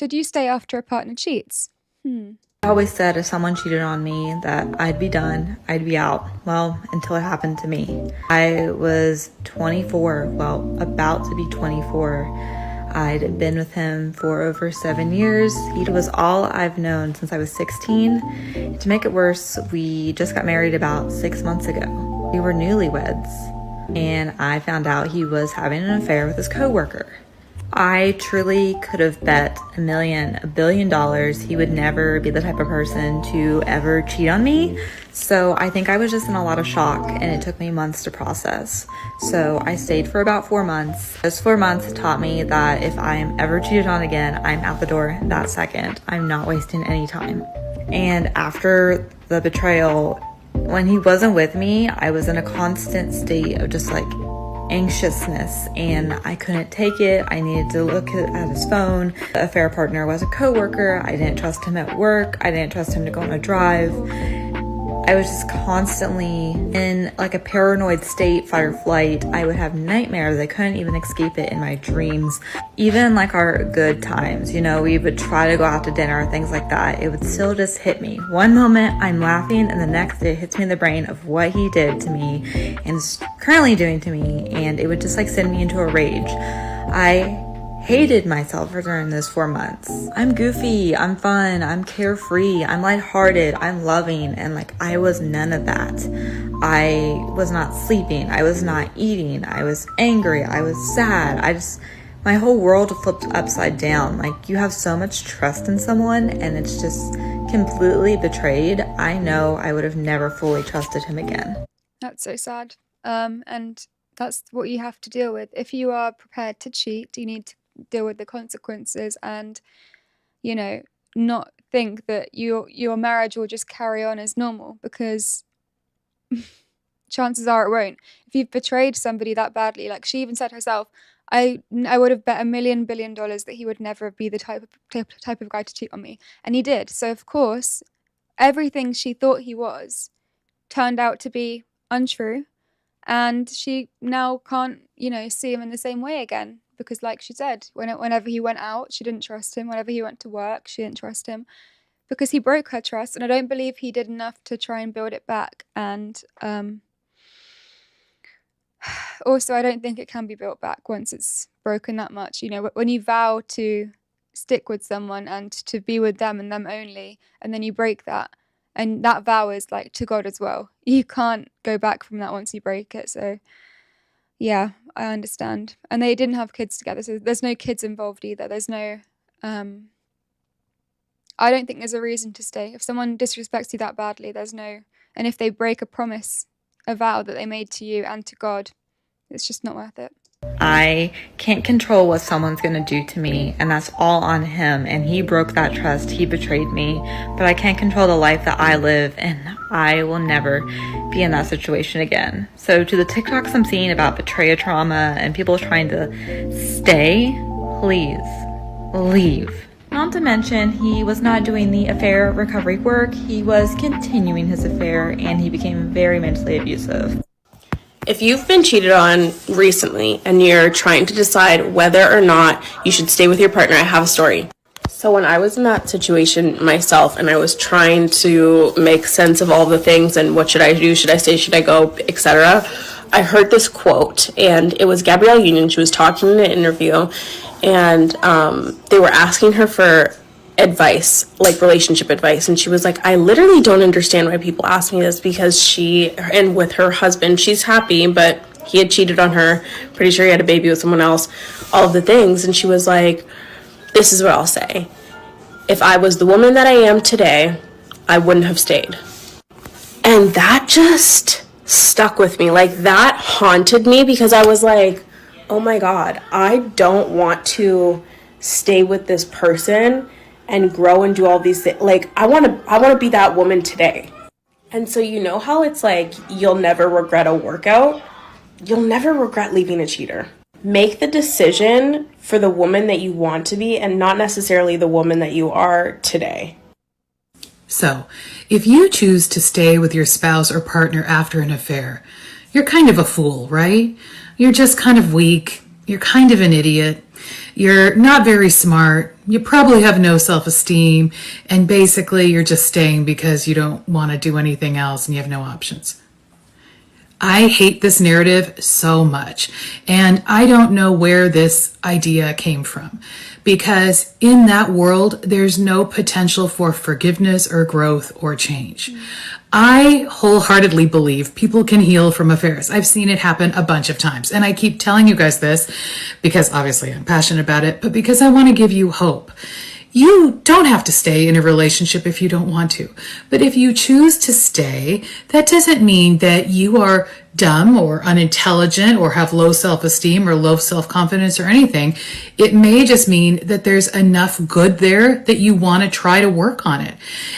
Did you stay after a partner cheats? I always said if someone cheated on me that I'd be done, I'd be out. Well, until it happened to me. I was 24, well, about to be 24. I'd been with him for over 7 years. He was all I've known since I was 16. To make it worse, we just got married about 6 months ago. We were newlyweds, and I found out he was having an affair with his coworker. I truly could have bet $1 billion he would never be the type of person to ever cheat on me. So I think I was just in a lot of shock, and it took me months to process. So I stayed for about 4 months. Those 4 months taught me that if I'm ever cheated on again, I'm out the door that second. I'm not wasting any time. And after the betrayal, when he wasn't with me, I was in a constant state of just like anxiousness, and I couldn't take it. I needed to look at his phone. The affair partner was a coworker. I didn't trust him at work. I didn't trust him to go on a drive. I was just constantly in like a paranoid state, fight or flight. I would have nightmares. I couldn't even escape it in my dreams. Even like our good times, you know, we would try to go out to dinner, things like that. It would still just hit me. One moment I'm laughing, and the next it hits me in the brain of what he did to me and is currently doing to me. And it would just like send me into a rage. I hated myself for during those 4 months. I'm goofy, I'm fun, I'm carefree, I'm lighthearted, I'm loving, and like I was none of that. I was not sleeping, I was not eating, I was angry, I was sad. My whole world flipped upside down. Like, you have so much trust in someone and it's just completely betrayed. I know I would have never fully trusted him again. That's so sad. And that's what you have to deal with. If you are prepared to cheat, you need to deal with the consequences and, you know, not think that your marriage will just carry on as normal, because chances are it won't. If you've betrayed somebody that badly, like she even said herself, I would have bet $1 billion that he would never be the type of guy to cheat on me, and he did. So of course, everything she thought he was turned out to be untrue, and she now can't, you know, see him in the same way again. Because like she said, whenever he went out, she didn't trust him. Whenever he went to work, she didn't trust him, because he broke her trust. And I don't believe he did enough to try and build it back. And also, I don't think it can be built back once it's broken that much. You know, when you vow to stick with someone and to be with them and them only, and then you break that, and that vow is like to God as well. You can't go back from that once you break it. So yeah, I understand. And they didn't have kids together, so there's no kids involved either. There's no, I don't think there's a reason to stay. If someone disrespects you that badly, there's no, and if they break a promise, a vow that they made to you and to God, it's just not worth it. I can't control what someone's gonna do to me, and that's all on him, and he broke that trust, he betrayed me, but I can't control the life that I live, and I will never be in that situation again. So to the TikToks I'm seeing about betrayal trauma and people trying to stay, please leave. Not to mention, he was not doing the affair recovery work, he was continuing his affair, and he became very mentally abusive. If you've been cheated on recently and you're trying to decide whether or not you should stay with your partner, I have a story. So when I was in that situation myself and I was trying to make sense of all the things and what should I do, should I stay, should I go, etc., I heard this quote, and it was Gabrielle Union. She was talking in an interview, and they were asking her for advice, like relationship advice, and she was like, I literally don't understand why people ask me this, because she, and with her husband, she's happy, but he had cheated on her, pretty sure he had a baby with someone else, all of the things. And she was like, this is what I'll say: if I was the woman that I am today, I wouldn't have stayed. And that just stuck with me. Like, that haunted me, because I was like, oh my God, I don't want to stay with this person and grow and do all these things. Like, I want to be that woman today. And so, you know how it's like, you'll never regret a workout? You'll never regret leaving a cheater. Make the decision for the woman that you want to be, and not necessarily the woman that you are today. So, if you choose to stay with your spouse or partner after an affair, you're kind of a fool, right? You're just kind of weak. You're kind of an idiot. You're not very smart. You probably have no self-esteem. And basically, you're just staying because you don't want to do anything else and you have no options. I hate this narrative so much. And I don't know where this idea came from. Because in that world, there's no potential for forgiveness or growth or change. I wholeheartedly believe people can heal from affairs. I've seen it happen a bunch of times. And I keep telling you guys this because obviously I'm passionate about it, but because I want to give you hope. You don't have to stay in a relationship if you don't want to. But if you choose to stay, that doesn't mean that you are dumb or unintelligent or have low self-esteem or low self-confidence or anything. It may just mean that there's enough good there that you want to try to work on it.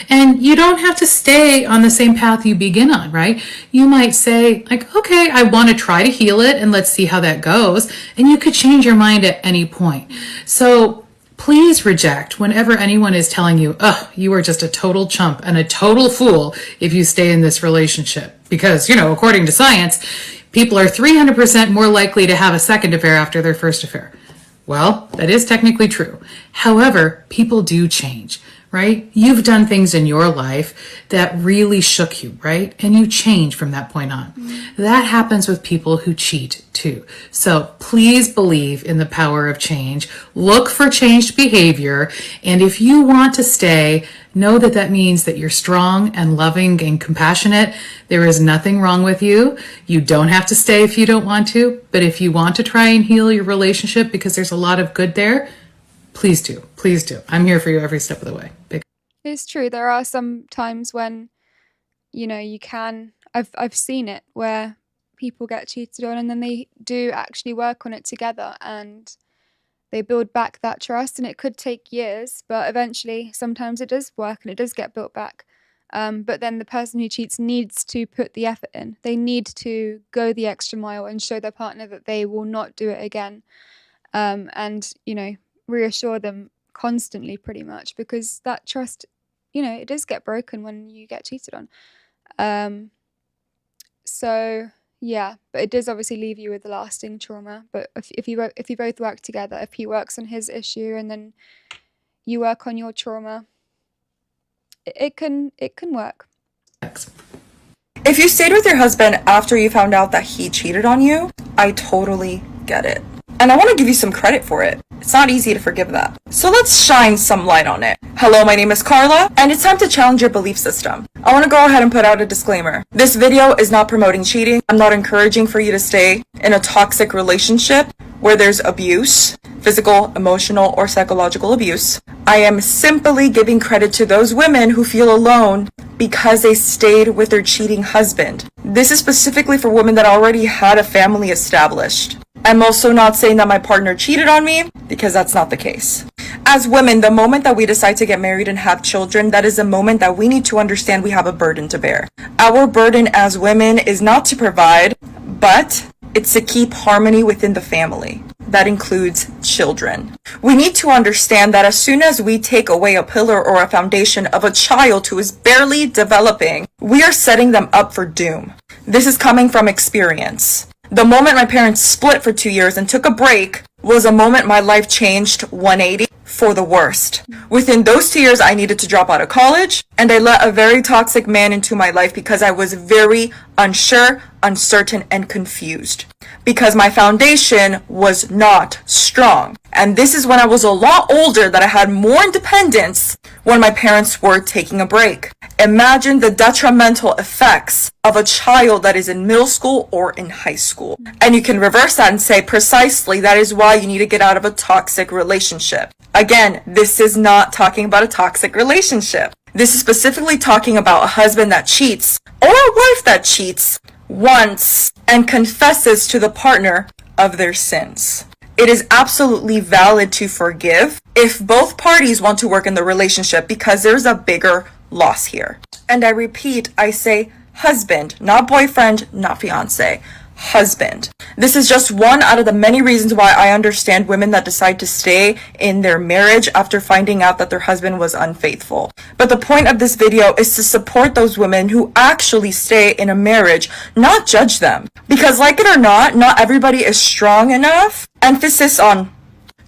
And you don't have to stay on the same path you begin on, right? You might say, like, okay, I want to try to heal it and let's see how that goes. And you could change your mind at any point. So please reject whenever anyone is telling you, oh, you are just a total chump and a total fool if you stay in this relationship. Because, according to science, people are 300% more likely to have a second affair after their first affair. Well, that is technically true. However, people do change, right? You've done things in your life that really shook you, right? And you change from that point on. That happens with people who cheat too. So please believe in the power of change. Look for changed behavior. And if you want to stay, know that that means that you're strong and loving and compassionate. There is nothing wrong with you. You don't have to stay if you don't want to. But if you want to try and heal your relationship because there's a lot of good there, please do. Please do. I'm here for you every step of the way. It's true. There are some times when, you can. I've seen it where people get cheated on and then they do actually work on it together and they build back that trust, and it could take years, but eventually sometimes it does work and it does get built back. But then the person who cheats needs to put the effort in. They need to go the extra mile and show their partner that they will not do it again. And, reassure them constantly pretty much, because that trust, it does get broken when you get cheated on. So yeah, but it does obviously leave you with a lasting trauma. But if you both work together, if he works on his issue and then you work on your trauma, it can work. If you stayed with your husband after you found out that he cheated on you, I totally get it. And I want to give you some credit for it. It's not easy to forgive that. So let's shine some light on it. Hello, my name is Carla, and it's time to challenge your belief system. I want to go ahead and put out a disclaimer. This video is not promoting cheating. I'm not encouraging for you to stay in a toxic relationship where there's abuse, physical, emotional, or psychological abuse. I am simply giving credit to those women who feel alone because they stayed with their cheating husband. This is specifically for women that already had a family established. I'm also not saying that my partner cheated on me, because that's not the case. As women, the moment that we decide to get married and have children, that is the moment that we need to understand we have a burden to bear. Our burden as women is not to provide, but it's to keep harmony within the family. That includes children. We need to understand that as soon as we take away a pillar or a foundation of a child who is barely developing, we are setting them up for doom. This is coming from experience. The moment my parents split for 2 years and took a break was a moment my life changed 180 for the worst. Within those 2 years, I needed to drop out of college, and I let a very toxic man into my life because I was very unsure, uncertain, and confused. Because my foundation was not strong. And this is when I was a lot older that I had more independence when my parents were taking a break. Imagine the detrimental effects of a child that is in middle school or in high school. And you can reverse that and say precisely that is why you need to get out of a toxic relationship. Again, this is not talking about a toxic relationship. This is specifically talking about a husband that cheats or a wife that cheats once and confesses to the partner of their sins. It is absolutely valid to forgive if both parties want to work in the relationship, because there's a bigger loss here. And I repeat, I say husband, not boyfriend, not fiance. Husband. This is just one out of the many reasons why I understand women that decide to stay in their marriage after finding out that their husband was unfaithful. But the point of this video is to support those women who actually stay in a marriage, not judge them. Because like it or not everybody is strong enough, emphasis on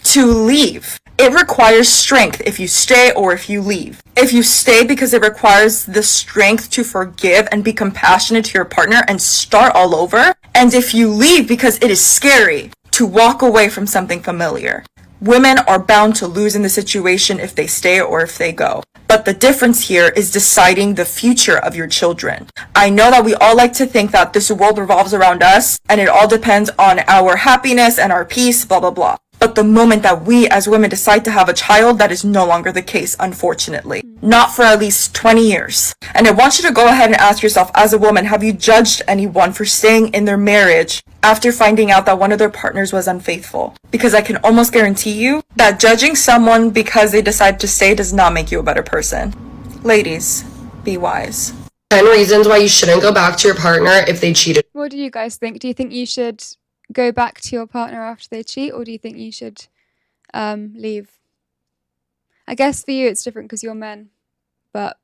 to leave. It requires strength if you stay or if you leave. If you stay because it requires the strength to forgive and be compassionate to your partner and start all over. And if you leave because it is scary to walk away from something familiar. Women are bound to lose in the situation if they stay or if they go. But the difference here is deciding the future of your children. I know that we all like to think that this world revolves around us and it all depends on our happiness and our peace, blah, blah, blah. But the moment that we as women decide to have a child, that is no longer the case, unfortunately. Not for at least 20 years. And I want you to go ahead and ask yourself, as a woman, have you judged anyone for staying in their marriage after finding out that one of their partners was unfaithful? Because I can almost guarantee you that judging someone because they decide to stay does not make you a better person. Ladies, be wise. 10 reasons why you shouldn't go back to your partner if they cheated. What do you guys think? Do you think you should go back to your partner after they cheat, or do you think you should leave? I guess for you it's different because you're men, but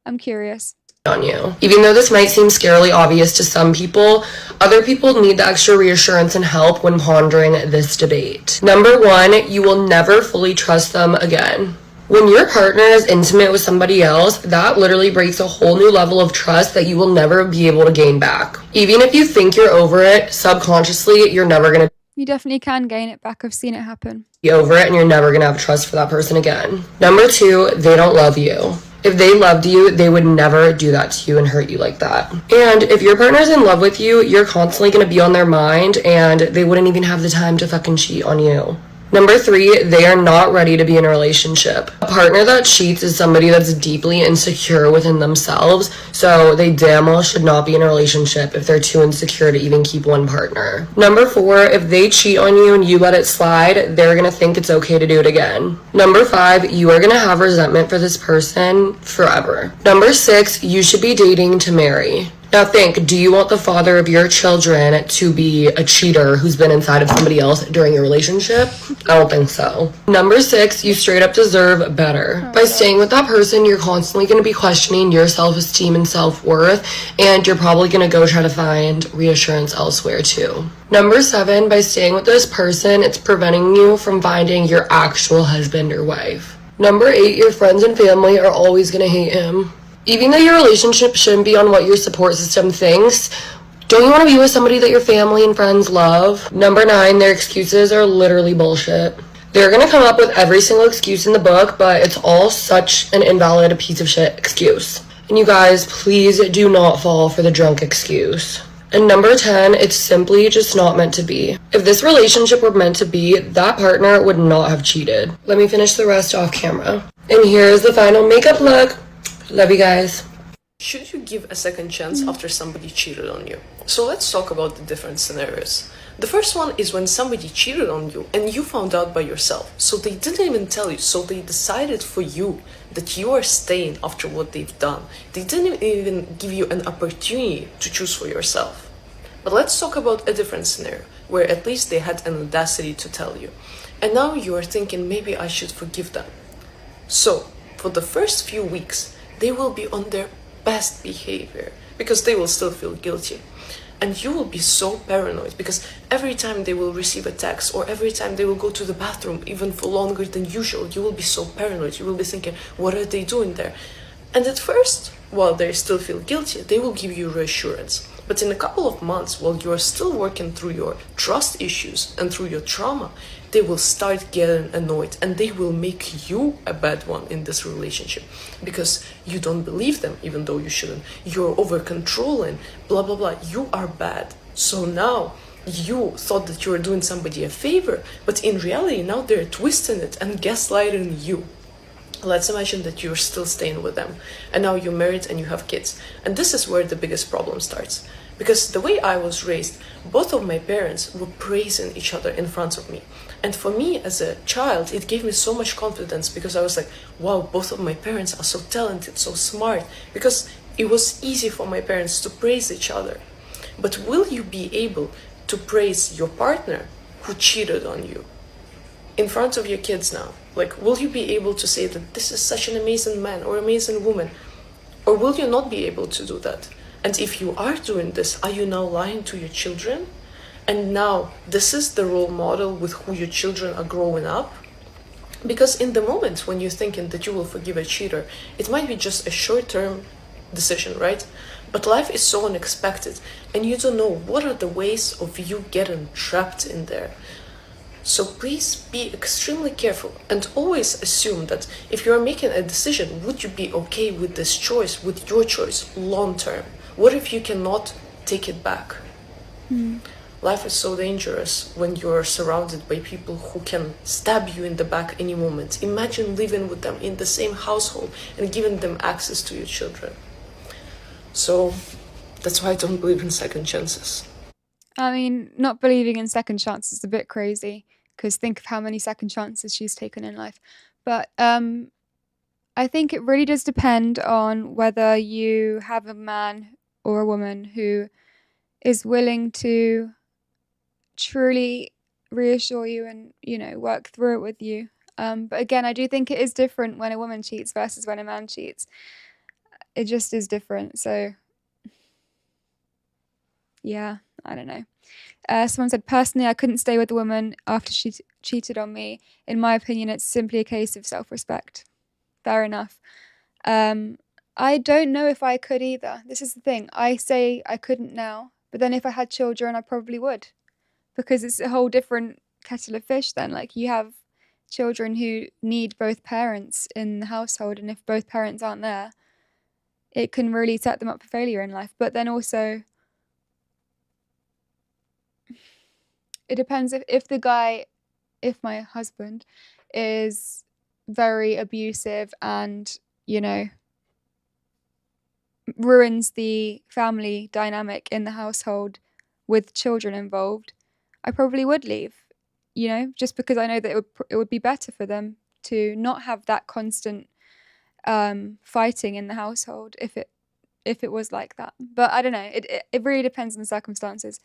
I'm curious. On you. Even though this might seem scarily obvious to some people, other people need the extra reassurance and help when pondering this debate. Number 1, you will never fully trust them again. When your partner is intimate with somebody else, that literally breaks a whole new level of trust that you will never be able to gain back. Even if you think you're over it, subconsciously, you're never going to You definitely can gain it back. I've seen it happen. be over it, and you're never going to have trust for that person again. Number 2, they don't love you. If they loved you, they would never do that to you and hurt you like that. And if your partner's in love with you, you're constantly going to be on their mind, and they wouldn't even have the time to fucking cheat on you. Number 3, they are not ready to be in a relationship. A partner that cheats is somebody that's deeply insecure within themselves, so they damn well should not be in a relationship if they're too insecure to even keep one partner. Number 4, if they cheat on you and you let it slide, they're gonna think it's okay to do it again. Number 5, you are gonna have resentment for this person forever. Number 6, you should be dating to marry. Now think, do you want the father of your children to be a cheater who's been inside of somebody else during your relationship? I don't think so. Number 6, you straight up deserve better. By staying with that person, you're constantly going to be questioning your self-esteem and self-worth, and you're probably going to go try to find reassurance elsewhere too. Number 7, by staying with this person, it's preventing you from finding your actual husband or wife. Number 8, your friends and family are always going to hate him. Even though your relationship shouldn't be on what your support system thinks, don't you want to be with somebody that your family and friends love? Number 9, their excuses are literally bullshit. They're going to come up with every single excuse in the book, but it's all such an invalid piece of shit excuse. And you guys, please do not fall for the drunk excuse. And number 10, it's simply just not meant to be. If this relationship were meant to be, that partner would not have cheated. Let me finish the rest off camera. And here's the final makeup look. Love you guys. Should you give a second chance after somebody cheated on you? So let's talk about the different scenarios. The first one is when somebody cheated on you and you found out by yourself. So they didn't even tell you. So they decided for you that you are staying after what they've done. They didn't even give you an opportunity to choose for yourself. But let's talk about a different scenario where at least they had an audacity to tell you. And now you are thinking, maybe I should forgive them. So for the first few weeks, they will be on their best behavior because they will still feel guilty. And you will be so paranoid because every time they will receive a text or every time they will go to the bathroom, even for longer than usual, you will be so paranoid. You will be thinking, what are they doing there? And at first, while they still feel guilty, they will give you reassurance. But in a couple of months, while you are still working through your trust issues and through your trauma, they will start getting annoyed and they will make you a bad one in this relationship because you don't believe them even though you shouldn't. You're over controlling, blah, blah, blah. You are bad. So now you thought that you were doing somebody a favor, but in reality, now they're twisting it and gaslighting you. Let's imagine that you're still staying with them and now you're married and you have kids. And this is where the biggest problem starts. Because the way I was raised, both of my parents were praising each other in front of me. And for me as a child, it gave me so much confidence because I was like, wow, both of my parents are so talented, so smart. Because it was easy for my parents to praise each other. But will you be able to praise your partner who cheated on you in front of your kids now? Like, will you be able to say that this is such an amazing man or amazing woman? Or will you not be able to do that? And if you are doing this, are you now lying to your children? And now, this is the role model with who your children are growing up. Because in the moment when you're thinking that you will forgive a cheater, it might be just a short-term decision, right? But life is so unexpected, and you don't know what are the ways of you getting trapped in there. So please be extremely careful and always assume that if you are making a decision, would you be okay with this choice, with your choice, long term? What if you cannot take it back? Life is so dangerous when you're surrounded by people who can stab you in the back any moment. Imagine living with them in the same household and giving them access to your children. So that's why I don't believe in second chances. I mean, not believing in second chances is a bit crazy, because think of how many second chances she's taken in life. But I think it really does depend on whether you have a man or a woman who is willing to truly reassure you and, work through it with you. But again, I do think it is different when a woman cheats versus when a man cheats. It just is different. So, yeah, I don't know. Someone said, personally, I couldn't stay with a woman after she cheated on me. In my opinion, it's simply a case of self-respect. Fair enough. I don't know if I could either. This is the thing. I say I couldn't now, but then if I had children, I probably would. Because it's a whole different kettle of fish then. Like, you have children who need both parents in the household, and if both parents aren't there, it can really set them up for failure in life. But then also, it depends if my husband is very abusive and, ruins the family dynamic in the household with children involved, I probably would leave, just because I know that it would be better for them to not have that constant fighting in the household if it was like that. But I don't know. It really depends on the circumstances.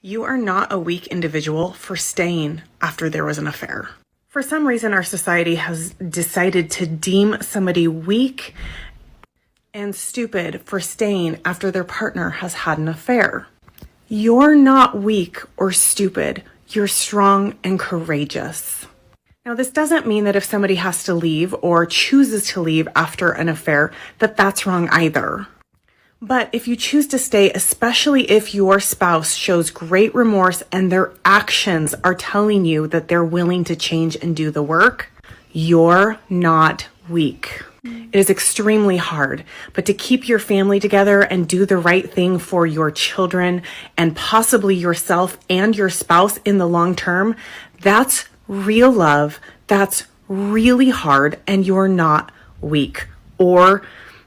You are not a weak individual for staying after there was an affair. For some reason, our society has decided to deem somebody weak and stupid for staying after their partner has had an affair. You're not weak or stupid. You're strong and courageous. Now, this doesn't mean that if somebody has to leave or chooses to leave after an affair, that that's wrong either. But if you choose to stay, especially if your spouse shows great remorse and their actions are telling you that they're willing to change and do the work, you're not weak. It is extremely hard, but to keep your family together and do the right thing for your children and possibly yourself and your spouse in the long term, that's real love. That's really hard, and you're not weak or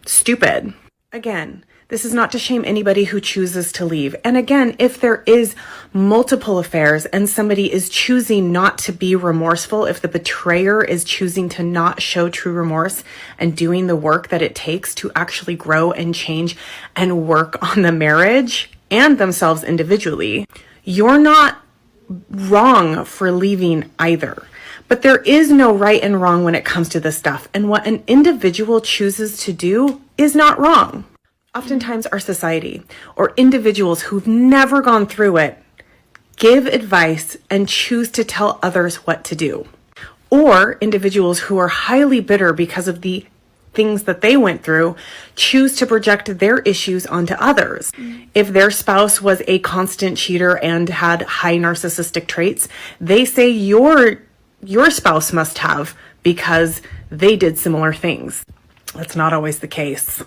stupid. Again, this is not to shame anybody who chooses to leave. And again, if there is multiple affairs and somebody is choosing not to be remorseful, if the betrayer is choosing to not show true remorse and doing the work that it takes to actually grow and change and work on the marriage and themselves individually, you're not wrong for leaving either. But there is no right and wrong when it comes to this stuff. And what an individual chooses to do is not wrong. Oftentimes our society or individuals who've never gone through it give advice and choose to tell others what to do. Or individuals who are highly bitter because of the things that they went through choose to project their issues onto others. If their spouse was a constant cheater and had high narcissistic traits, they say your spouse must have because they did similar things. That's not always the case.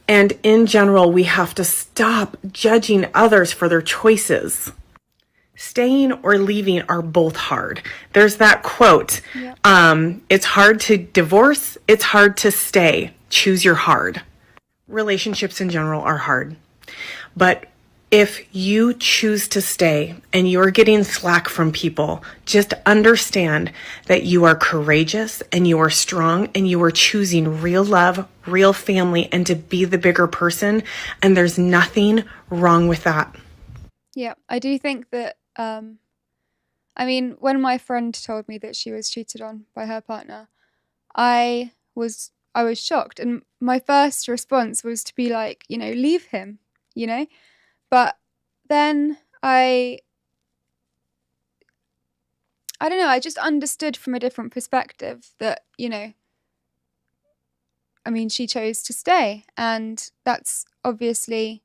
And in general, we have to stop judging others for their choices. Staying or leaving are both hard. There's that quote, it's hard to divorce, it's hard to stay. Choose your hard. Relationships in general are hard. But if you choose to stay and you're getting slack from people, just understand that you are courageous and you are strong and you are choosing real love, real family, and to be the bigger person. And there's nothing wrong with that. Yeah, I do think that, when my friend told me that she was cheated on by her partner, I was shocked. And my first response was to be like, leave him, But then I don't know, I just understood from a different perspective that, I mean, she chose to stay, and that's obviously,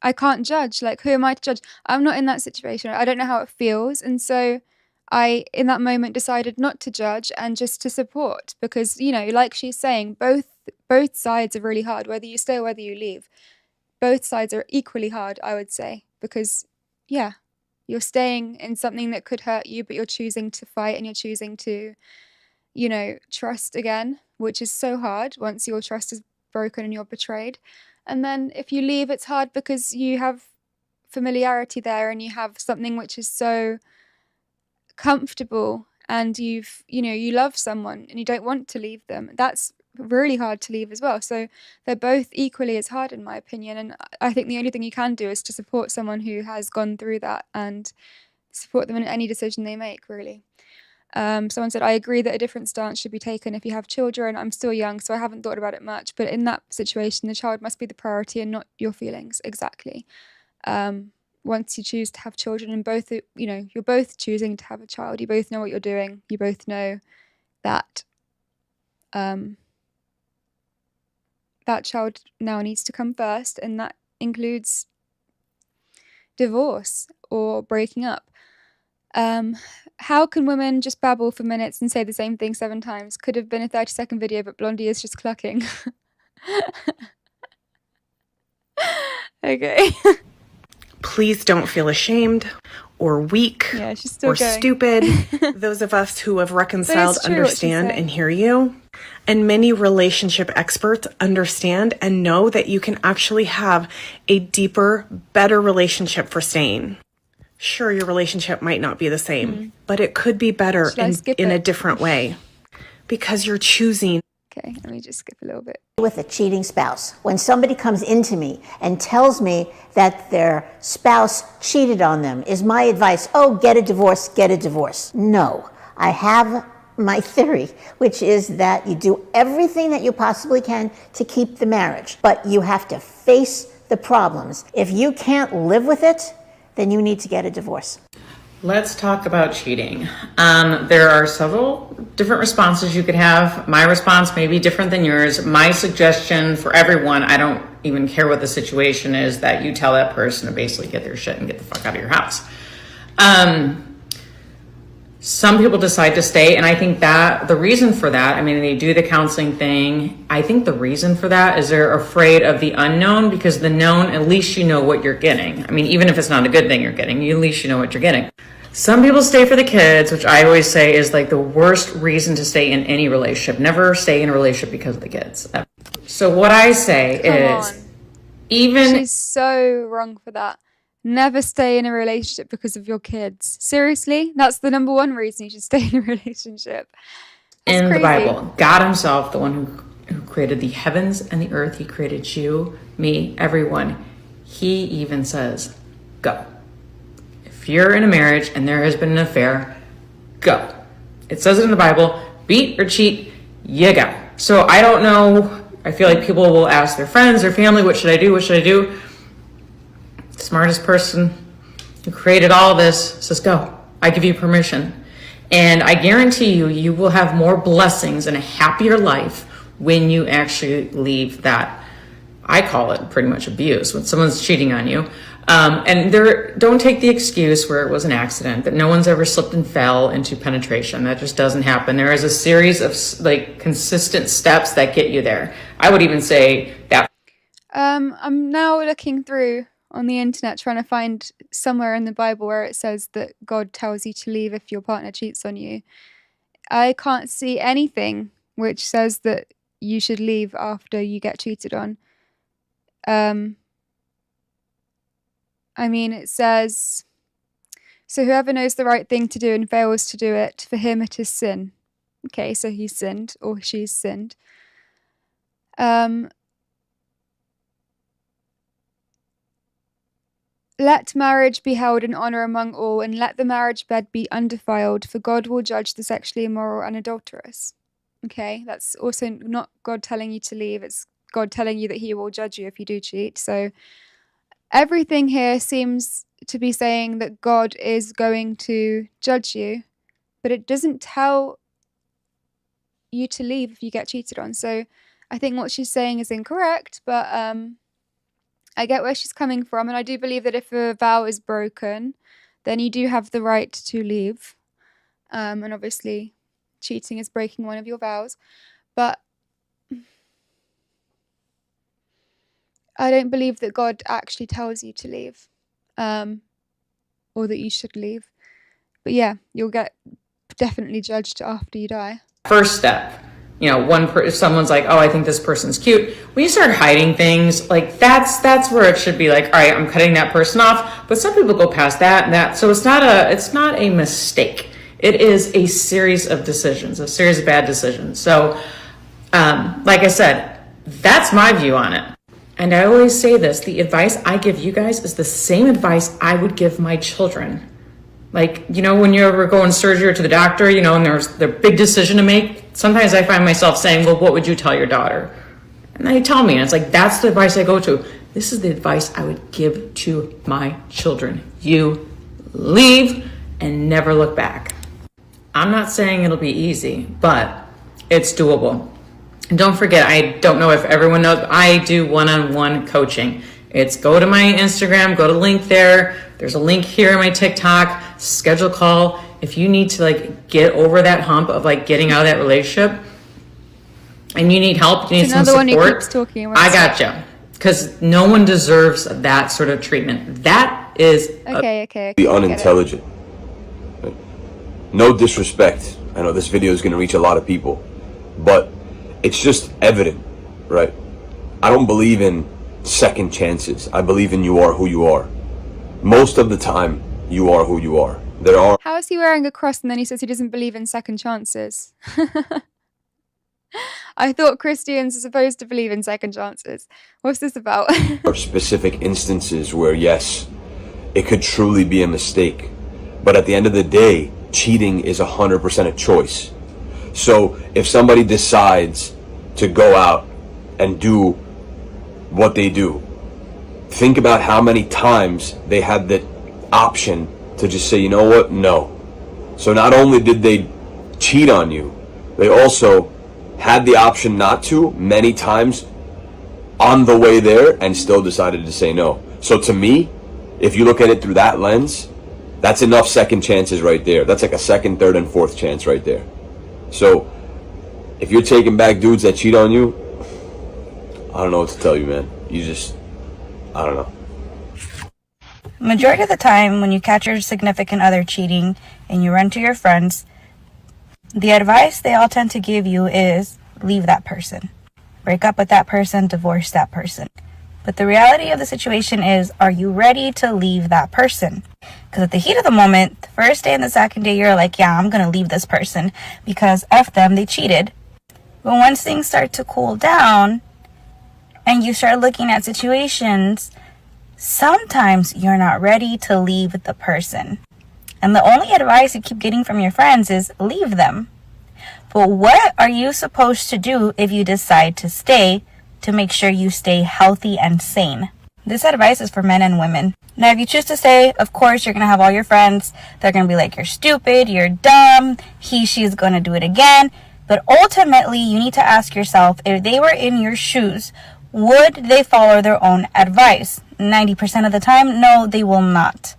I can't judge. Like, who am I to judge? I'm not in that situation. I don't know how it feels. And so I, in that moment, decided not to judge and just to support because, like she's saying, both sides are really hard, whether you stay or whether you leave. Both sides are equally hard, I would say, because, yeah, you're staying in something that could hurt you, but you're choosing to fight and you're choosing to, trust again, which is so hard once your trust is broken and you're betrayed. And then if you leave, it's hard because you have familiarity there and you have something which is so comfortable and you love someone and you don't want to leave them. That's really hard to leave as well. So they're both equally as hard in my opinion. And I think the only thing you can do is to support someone who has gone through that and support them in any decision they make, really. Someone said, I agree that a different stance should be taken if you have children. I'm still young, so I haven't thought about it much. But in that situation, the child must be the priority and not your feelings. Exactly. Once you choose to have children and both, you're both choosing to have a child. You both know what you're doing. You both know that that child now needs to come first. And that includes divorce or breaking up. How can women just babble for minutes and say the same thing 7 times? Could have been a 30-second video, but Blondie is just clucking. Okay. Please don't feel ashamed or weak Yeah, she's still or going. stupid. Those of us who have reconciled true what she's understand saying. and hear you. And many relationship experts understand and know that you can actually have a deeper, better relationship for staying. Sure, your relationship might not be the same, but it could be better Should I skip in a it? different way because you're choosing. Okay, let me just skip a little bit. With a cheating spouse. When somebody comes into me and tells me that their spouse cheated on them, is my advice, oh, get a divorce, get a divorce. No, I have my theory, which is that you do everything that you possibly can to keep the marriage, but you have to face the problems. If you can't live with it, then you need to get a divorce. Let's talk about cheating. There are several different responses you could have. My response may be different than yours. My suggestion for everyone, I don't even care what the situation is, that you tell that person to basically get their shit and get the fuck out of your house. Some people decide to stay, and I think that the reason for that, I mean, they do the counseling thing. I think the reason for that is they're afraid of the unknown, because the known, at least you know what you're getting. I mean, even if it's not a good thing you're getting, at least you know what you're getting. Some people stay for the kids, which I always say is like the worst reason to stay in any relationship. Never stay in a relationship because of the kids. So what I say is, even She's so wrong for that. Never stay in a relationship because of your kids. Seriously? That's the number one reason you should stay in a relationship. That's in crazy. the Bible, God himself, the one who created the heavens and the earth, he created you, me, everyone. He even says, go. If you're in a marriage and there has been an affair, go. It says it in the Bible, beat or cheat, you go. So I don't know. I feel like people will ask their friends, their family, what should I do? What should I do? The smartest person who created all this says, go. I give you permission. And I guarantee you, you will have more blessings and a happier life when you actually leave that. I call it pretty much abuse, when someone's cheating on you. And don't take the excuse where it was an accident, that no one's ever slipped and fell into penetration. That just doesn't happen. There is a series of like consistent steps that get you there. I would even say that. I'm now looking through on the internet trying to find somewhere in the Bible where it says that God tells you to leave if your partner cheats on you. I can't see anything which says that you should leave after you get cheated on. I mean, it says, so whoever knows the right thing to do and fails to do it, for him it is sin. Okay, so he sinned or she's sinned. Let marriage be held in honor among all, and let the marriage bed be undefiled, for God will judge the sexually immoral and adulterous. Okay, that's also not God telling you to leave, it's God telling you that he will judge you if you do cheat. So everything here seems to be saying that God is going to judge you, but it doesn't tell you to leave if you get cheated on. So I think what she's saying is incorrect, but I get where she's coming from, and I do believe that if a vow is broken, then you do have the right to leave. And obviously, cheating is breaking one of your vows, but I don't believe that God actually tells you to leave, or that you should leave. But yeah, you'll get definitely judged after you die. First step, you know, if someone's like, oh, I think this person's cute, when you start hiding things, like that's where it should be like, all right, I'm cutting that person off. But some people go past that and that, so it's not a mistake. It is a series of decisions, a series of bad decisions. So like I said, that's my view on it. And I always say this, the advice I give you guys is the same advice I would give my children. Like, you know, when you're going surgery or to the doctor, you know, and there's the big decision to make, sometimes I find myself saying, well, what would you tell your daughter? And they tell me, and it's like, that's the advice I go to. This is the advice I would give to my children. You leave and never look back. I'm not saying it'll be easy, but it's doable. And don't forget, I don't know if everyone knows, I do one-on-one coaching. It's go to my Instagram, go to link there. There's a link here in my TikTok, schedule a call. If you need to like get over that hump of like getting out of that relationship and you need help, you need some support, one who keeps talking about I got you. Because no one deserves that sort of treatment. That is okay. Be unintelligent. No disrespect. I know this video is going to reach a lot of people, but it's just evident, right? I don't believe in second chances. I believe in you are who you are. Most of the time, you are who you are. There are... How is he wearing a cross and then he says he doesn't believe in second chances? I thought Christians are supposed to believe in second chances. What's this about? There are specific instances where, yes, it could truly be a mistake. But at the end of the day, cheating is 100% a choice. So if somebody decides to go out and do what they do, think about how many times they had the option to just say, you know what, no. So not only did they cheat on you, they also had the option not to many times on the way there and still decided to say no. So to me, if you look at it through that lens, that's enough second chances right there. That's like a second, third, and fourth chance right there. So if you're taking back dudes that cheat on you, I don't know what to tell you, man. You just, I don't know. Majority of the time when you catch your significant other cheating and you run to your friends, the advice they all tend to give you is leave that person. Break up with that person, divorce that person. But the reality of the situation is, are you ready to leave that person? Because at the heat of the moment, the first day and the second day, you're like, yeah, I'm going to leave this person because F them, they cheated. But once things start to cool down and you start looking at situations, sometimes you're not ready to leave the person. And the only advice you keep getting from your friends is leave them. But what are you supposed to do if you decide to stay to make sure you stay healthy and sane? This advice is for men and women. Now, if you choose to stay, of course, you're going to have all your friends. They're going to be like, you're stupid, you're dumb, she's going to do it again. But ultimately, you need to ask yourself, if they were in your shoes, would they follow their own advice? 90% of the time, no, they will not.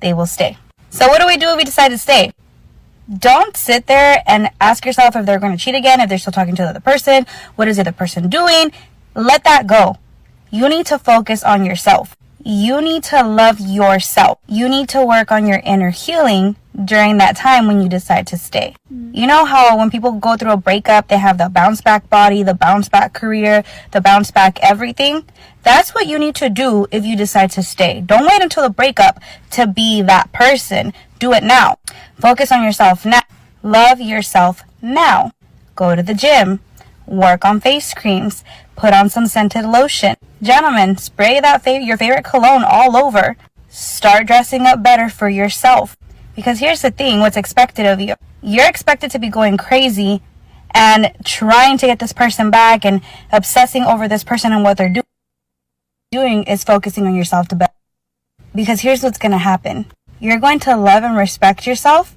They will stay. So what do we do if we decide to stay? Don't sit there and ask yourself if they're going to cheat again, if they're still talking to the other person. What is the other person doing? Let that go. You need to focus on yourself. You need to love yourself. You need to work on your inner healing during that time when you decide to stay. You know how when people go through a breakup, they have the bounce back body, the bounce back career, the bounce back everything? That's what you need to do if you decide to stay. Don't wait until the breakup to be that person. Do it now. Focus on yourself now. Love yourself now. Go to the gym. Work on face creams. Put on some scented lotion. Gentlemen, spray your favorite cologne all over. Start dressing up better for yourself. Because here's the thing, what's expected of you. You're expected to be going crazy and trying to get this person back and obsessing over this person and what they're doing is focusing on yourself to better. Because here's what's going to happen. You're going to love and respect yourself.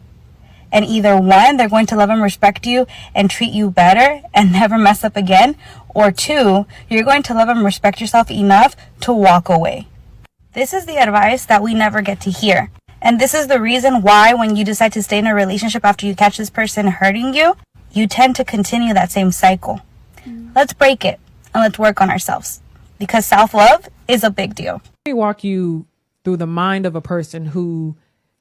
And either one, they're going to love and respect you and treat you better and never mess up again. Or two, you're going to love and respect yourself enough to walk away. This is the advice that we never get to hear. And this is the reason why when you decide to stay in a relationship after you catch this person hurting you, you tend to continue that same cycle. Let's break it and let's work on ourselves. Because self-love is a big deal. Let me walk you through the mind of a person who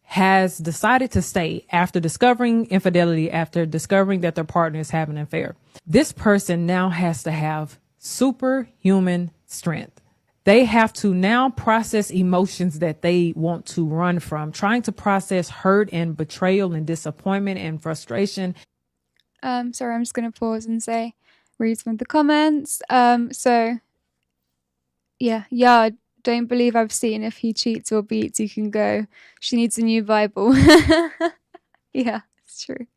has decided to stay after discovering infidelity, after discovering that their partner is having an affair. This person now has to have superhuman strength. They have to now process emotions that they want to run from, trying to process hurt and betrayal and disappointment and frustration. Sorry, I'm just going to pause and read some of the comments. Yeah, don't believe I've seen. If he cheats or beats, you can go. She needs a new Bible. Yeah, it's true.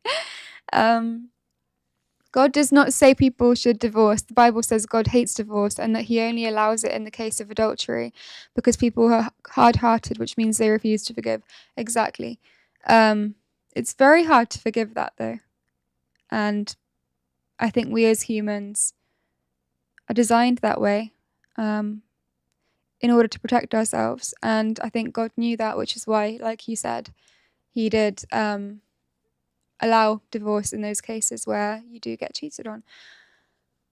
God does not say people should divorce. The Bible says God hates divorce and that he only allows it in the case of adultery because people are hard-hearted, which means they refuse to forgive. Exactly. It's very hard to forgive that, though. And I think we as humans are designed that way. In order to protect ourselves. And I think God knew that, which is why, like you said, he did allow divorce in those cases where you do get cheated on,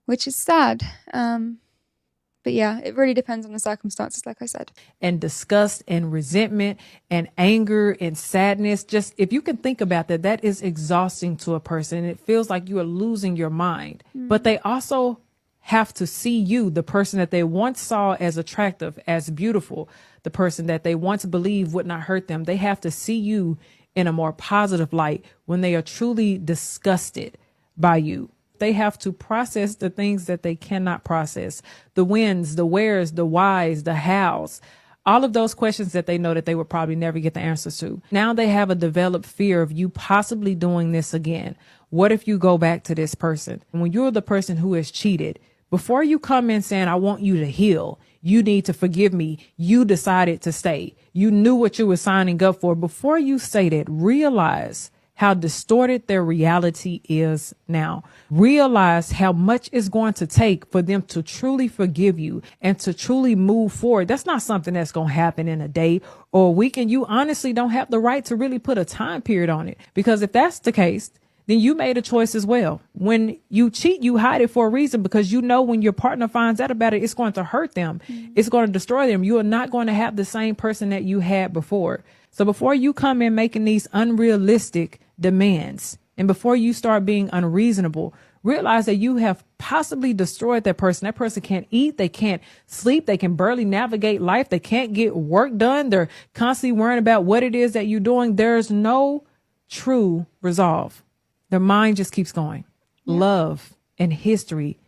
which is sad. But yeah, it really depends on the circumstances, like I said. And disgust and resentment and anger and sadness. Just if you can think about that, that is exhausting to a person. It feels like you are losing your mind. But they also have to see you, the person that they once saw as attractive, as beautiful, the person that they once believed would not hurt them. They have to see you in a more positive light when they are truly disgusted by you. They have to process the things that they cannot process, the whens, the wheres, the whys, the hows, all of those questions that they know that they would probably never get the answers to. Now they have a developed fear of you possibly doing this again. What if you go back to this person? When you're the person who has cheated, before you come in saying, I want you to heal, you need to forgive me, you decided to stay. You knew what you were signing up for. Before you say that, realize how distorted their reality is now. Realize how much it's going to take for them to truly forgive you and to truly move forward. That's not something that's going to happen in a day or a week. And you honestly don't have the right to really put a time period on it. Because if that's the case, then you made a choice as well. When you cheat, you hide it for a reason because you know when your partner finds out about it, it's going to hurt them. It's going to destroy them. You are not going to have the same person that you had before. So before you come in making these unrealistic demands and before you start being unreasonable, realize that you have possibly destroyed that person. That person can't eat. They can't sleep. They can barely navigate life. They can't get work done. They're constantly worrying about what it is that you're doing. There's no true resolve. Their mind just keeps going. Yeah. Love and history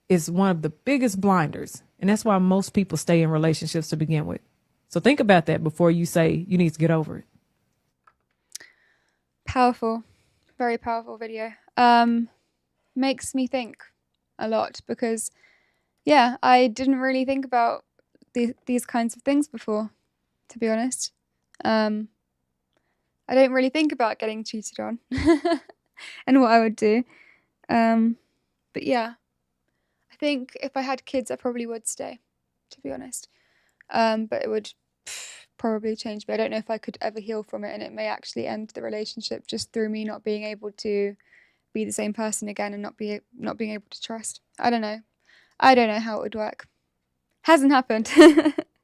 is one of the biggest blinders. And that's why most people stay in relationships to begin with. So think about that before you say you need to get over it. Powerful. Very powerful video. Makes me think a lot because, yeah, I didn't really think about these kinds of things before, to be honest. I don't really think about getting cheated on. And what I would do. But yeah, I think if I had kids, I probably would stay, to be honest. But it would probably change me. I don't know if I could ever heal from it, and it may actually end the relationship just through me not being able to be the same person again and not being able to trust. I don't know. I don't know how it would work. Hasn't happened.